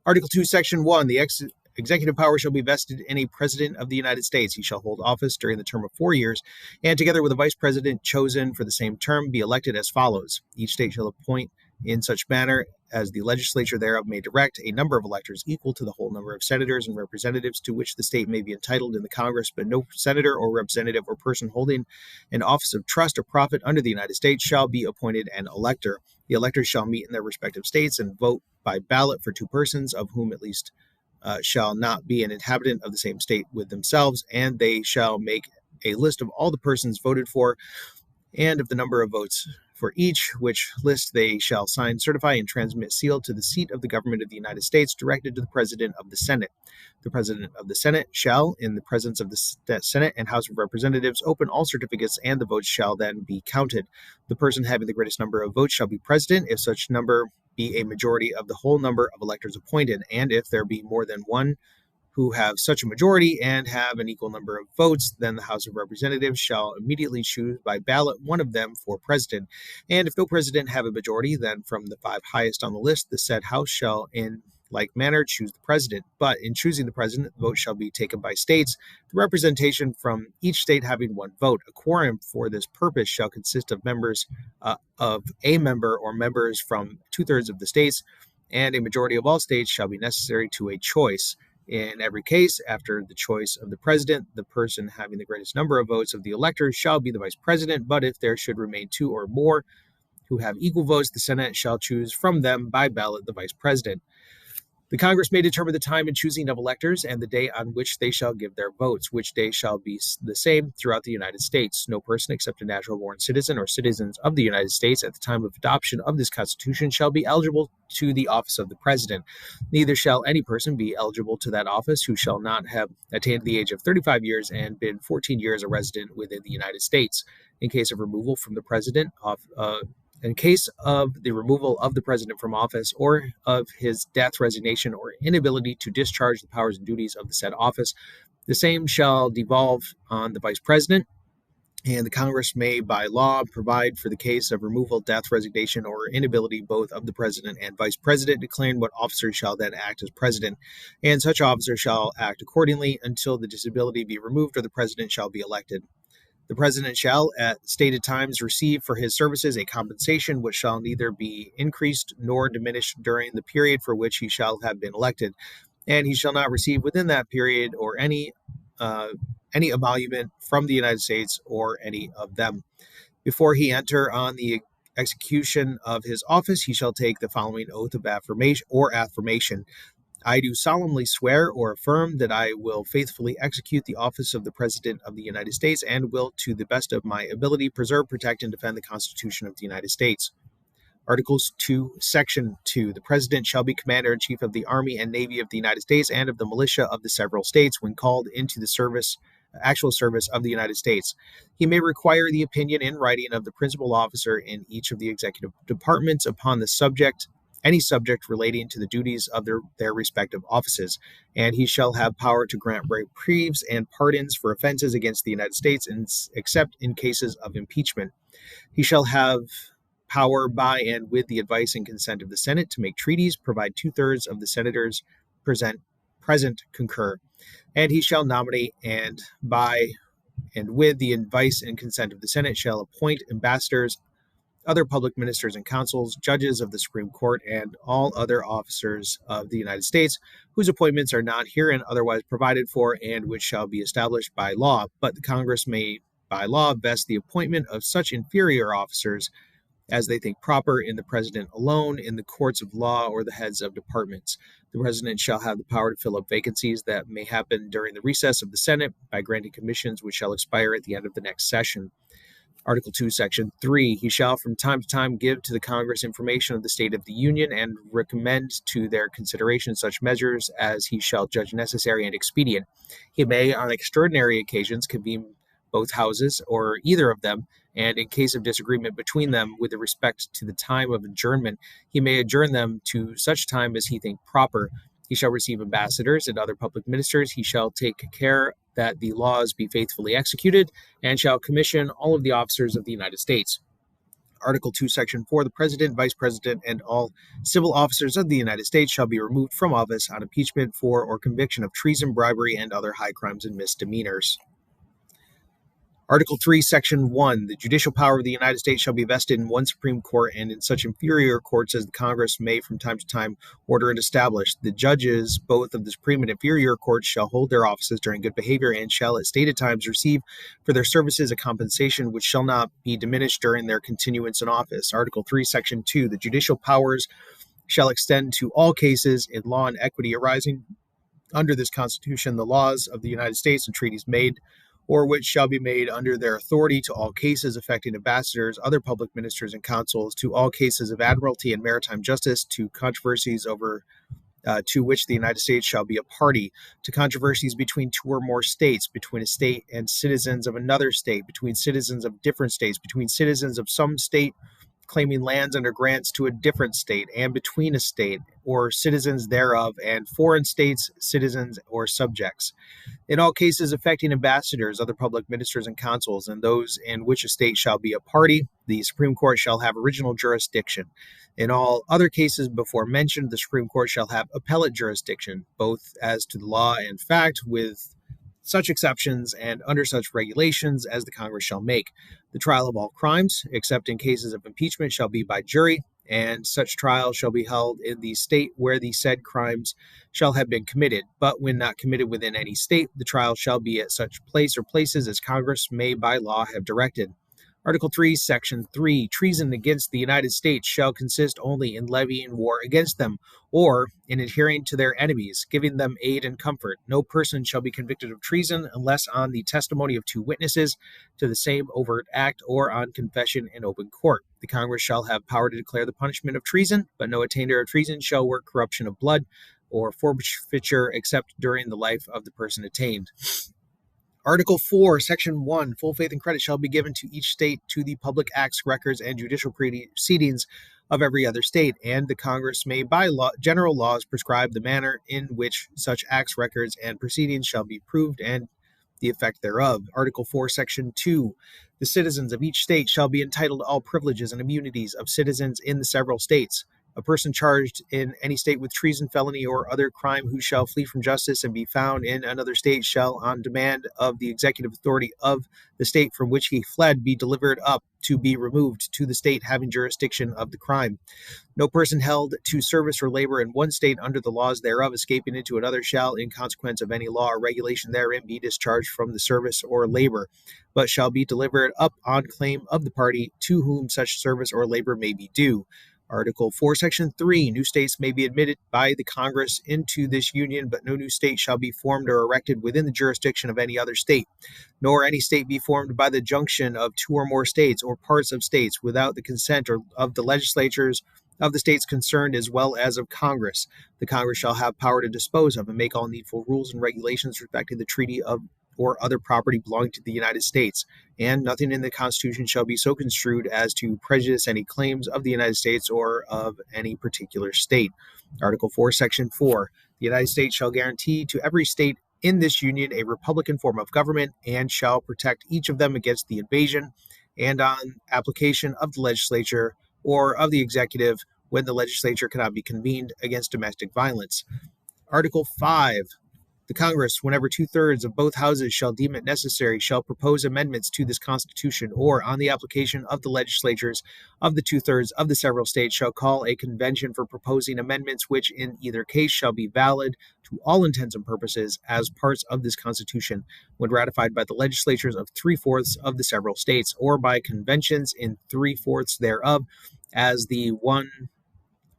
Article 2, Section 1, the executive power shall be vested in a president of the United States. He shall hold office during the term of 4 years, and together with a vice president chosen for the same term, be elected as follows. Each state shall appoint in such manner as the legislature thereof may direct a number of electors equal to the whole number of senators and representatives to which the state may be entitled in the Congress, but no senator or representative or person holding an office of trust or profit under the United States shall be appointed an elector. The electors shall meet in their respective states and vote by ballot for 2 persons, of whom at least shall not be an inhabitant of the same state with themselves, and they shall make a list of all the persons voted for and of the number of votes for each, which list they shall sign, certify, and transmit sealed to the seat of the government of the United States, directed to the President of the Senate. The President of the Senate shall, in the presence of the Senate and House of Representatives, open all certificates, and the votes shall then be counted. The person having the greatest number of votes shall be president, if such number be a majority of the whole number of electors appointed, and if there be more than one who have such a majority and have an equal number of votes, then the House of Representatives shall immediately choose by ballot one of them for president. And if no president have a majority, then from the 5 highest on the list, the said House shall in like manner choose the president. But in choosing the president, the vote shall be taken by states, the representation from each state having 1 vote. A quorum for this purpose shall consist of members of a member or members from 2/3 of the states, and a majority of all states shall be necessary to a choice. In every case, after the choice of the president, the person having the greatest number of votes of the electors shall be the vice president, but if there should remain 2 or more who have equal votes, the Senate shall choose from them by ballot the vice president. The Congress may determine the time and choosing of electors and the day on which they shall give their votes, which day shall be the same throughout the United States. No person except a natural-born citizen or citizens of the United States at the time of adoption of this Constitution shall be eligible to the office of the President. Neither shall any person be eligible to that office who shall not have attained the age of 35 years and been 14 years a resident within the United States. In case of removal from the President in case of the removal of the president from office or of his death, resignation, or inability to discharge the powers and duties of the said office, the same shall devolve on the vice president, and the Congress may by law provide for the case of removal, death, resignation, or inability both of the president and vice president, declaring what officer shall then act as president, and such officer shall act accordingly until the disability be removed or the president shall be elected. The president shall, at stated times, receive for his services a compensation which shall neither be increased nor diminished during the period for which he shall have been elected, and he shall not receive within that period or any emolument from the United States or any of them. Before he enter on the execution of his office, he shall take the following oath of affirmation. I do solemnly swear or affirm that I will faithfully execute the office of the President of the United States and will, to the best of my ability, preserve, protect, and defend the Constitution of the United States. Articles 2, Section 2. The President shall be Commander-in-Chief of the Army and Navy of the United States and of the militia of the several states when called into the actual service of the United States. He may require the opinion in writing of the principal officer in each of the executive departments upon any subject relating to the duties of their respective offices, and he shall have power to grant reprieves and pardons for offenses against the United States, except in cases of impeachment. He shall have power by and with the advice and consent of the Senate to make treaties, provide 2/3 of the senators present concur, and he shall nominate and by and with the advice and consent of the Senate shall appoint ambassadors, other public ministers and consuls, judges of the Supreme Court, and all other officers of the United States, whose appointments are not herein otherwise provided for, and which shall be established by law. But the Congress may, by law, vest the appointment of such inferior officers as they think proper in the President alone, in the courts of law, or the heads of departments. The President shall have the power to fill up vacancies that may happen during the recess of the Senate by granting commissions which shall expire at the end of the next session. Article 2, Section 3, he shall from time to time give to the Congress information of the state of the Union and recommend to their consideration such measures as he shall judge necessary and expedient. He may, on extraordinary occasions, convene both houses or either of them, and in case of disagreement between them with respect to the time of adjournment, he may adjourn them to such time as he think proper. He shall receive ambassadors and other public ministers. He shall take care that the laws be faithfully executed, and shall commission all of the officers of the United States. Article 2, Section 4, the President, Vice President, and all civil officers of the United States shall be removed from office on impeachment for or conviction of treason, bribery, and other high crimes and misdemeanors. Article 3, Section 1, the judicial power of the United States shall be vested in one Supreme Court and in such inferior courts as the Congress may from time to time order and establish. The judges, both of the Supreme and inferior courts, shall hold their offices during good behavior and shall at stated times receive for their services a compensation which shall not be diminished during their continuance in office. Article 3, Section 2, the judicial powers shall extend to all cases in law and equity arising under this Constitution, the laws of the United States and treaties made or which shall be made under their authority, to all cases affecting ambassadors, other public ministers and consuls, to all cases of admiralty and maritime justice, to controversies over to which the United States shall be a party, to controversies between two or more states, between a state and citizens of another state, between citizens of different states, between citizens of some state claiming lands under grants to a different state, and between a state or citizens thereof and foreign states, citizens or subjects. In all cases affecting ambassadors, other public ministers and consuls, and those in which a state shall be a party, the Supreme Court shall have original jurisdiction. In all other cases before mentioned, the Supreme Court shall have appellate jurisdiction, both as to the law and fact, with such exceptions and under such regulations as the Congress shall make. The trial of all crimes, except in cases of impeachment, shall be by jury, and such trial shall be held in the state where the said crimes shall have been committed. But when not committed within any state, the trial shall be at such place or places as Congress may by law have directed. Article 3, Section 3, treason against the United States shall consist only in levying war against them, or in adhering to their enemies, giving them aid and comfort. No person shall be convicted of treason unless on the testimony of two witnesses to the same overt act, or on confession in open court. The Congress shall have power to declare the punishment of treason, but no attainder of treason shall work corruption of blood or forfeiture except during the life of the person attainted. Article 4, Section 1, full faith and credit shall be given to each state to the public acts, records, and judicial proceedings of every other state, and the Congress may by law, general laws prescribe the manner in which such acts, records, and proceedings shall be proved and the effect thereof. Article 4, Section 2, the citizens of each state shall be entitled to all privileges and immunities of citizens in the several states. A person charged in any state with treason, felony, or other crime who shall flee from justice and be found in another state shall, on demand of the executive authority of the state from which he fled, be delivered up to be removed to the state having jurisdiction of the crime. No person held to service or labor in one state under the laws thereof, escaping into another, shall, in consequence of any law or regulation therein, be discharged from the service or labor, but shall be delivered up on claim of the party to whom such service or labor may be due. Article 4, Section 3, new states may be admitted by the Congress into this union, but no new state shall be formed or erected within the jurisdiction of any other state, nor any state be formed by the junction of two or more states or parts of states without the consent of the legislatures of the states concerned as well as of Congress. The Congress shall have power to dispose of and make all needful rules and regulations respecting the treaty of or other property belonging to the United States, and nothing in the Constitution shall be so construed as to prejudice any claims of the United States or of any particular state. Article 4, Section 4, the United States shall guarantee to every state in this union a republican form of government, and shall protect each of them against the invasion and on application of the legislature or of the executive when the legislature cannot be convened against domestic violence. Article 5, the Congress, whenever 2/3 of both houses shall deem it necessary, shall propose amendments to this Constitution, or, on the application of the legislatures of the 2/3 of the several states, shall call a convention for proposing amendments, which in either case shall be valid to all intents and purposes as parts of this Constitution, when ratified by the legislatures of 3/4 of the several states, or by conventions in 3/4 thereof, as the one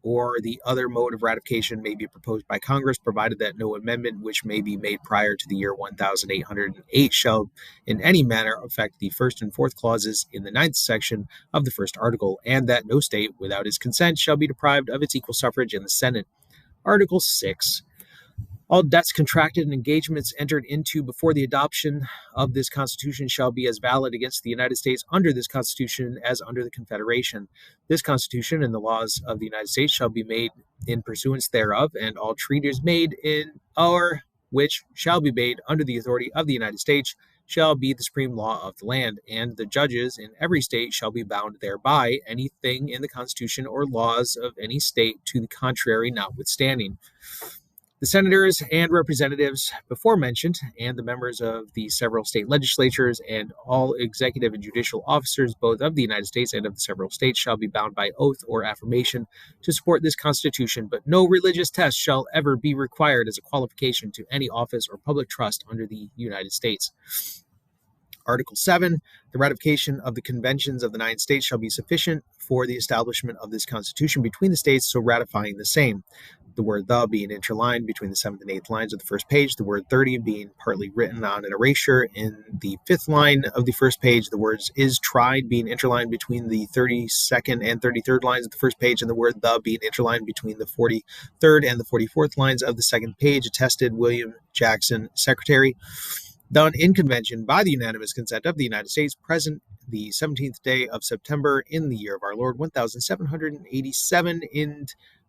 or the other mode of ratification may be proposed by Congress, provided that no amendment which may be made prior to the year 1808 shall in any manner affect the first and fourth clauses in the 9th section of the first article, and that no state, without his consent, shall be deprived of its equal suffrage in the Senate. Article 6. All debts contracted and engagements entered into before the adoption of this Constitution shall be as valid against the United States under this Constitution as under the Confederation. This Constitution and the laws of the United States shall be made in pursuance thereof, and all treaties made in or which shall be made under the authority of the United States shall be the supreme law of the land, and the judges in every state shall be bound thereby, anything in the Constitution or laws of any state to the contrary notwithstanding. The senators and representatives before mentioned, and the members of the several state legislatures, and all executive and judicial officers, both of the United States and of the several states, shall be bound by oath or affirmation to support this Constitution, but no religious test shall ever be required as a qualification to any office or public trust under the United States. Article 7, the ratification of the conventions of the 9 states shall be sufficient for the establishment of this Constitution between the states, so ratifying the same. The word "the" being interlined between the 7th and 8th lines of the first page, the word 30 being partly written on an erasure in the 5th line of the first page, the words "is tried" being interlined between the 32nd and 33rd lines of the first page, and the word "the" being interlined between the 43rd and the 44th lines of the second page. Attested, William Jackson, Secretary. Done in convention by the unanimous consent of the United States, present the 17th day of September in the year of our Lord 1787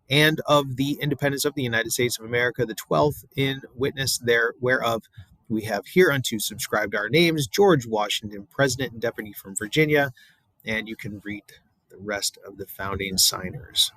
and of the independence of the United States of America, the 12th, in witness there whereof we have hereunto subscribed our names, George Washington, President and Deputy from Virginia, and you can read the rest of the founding signers.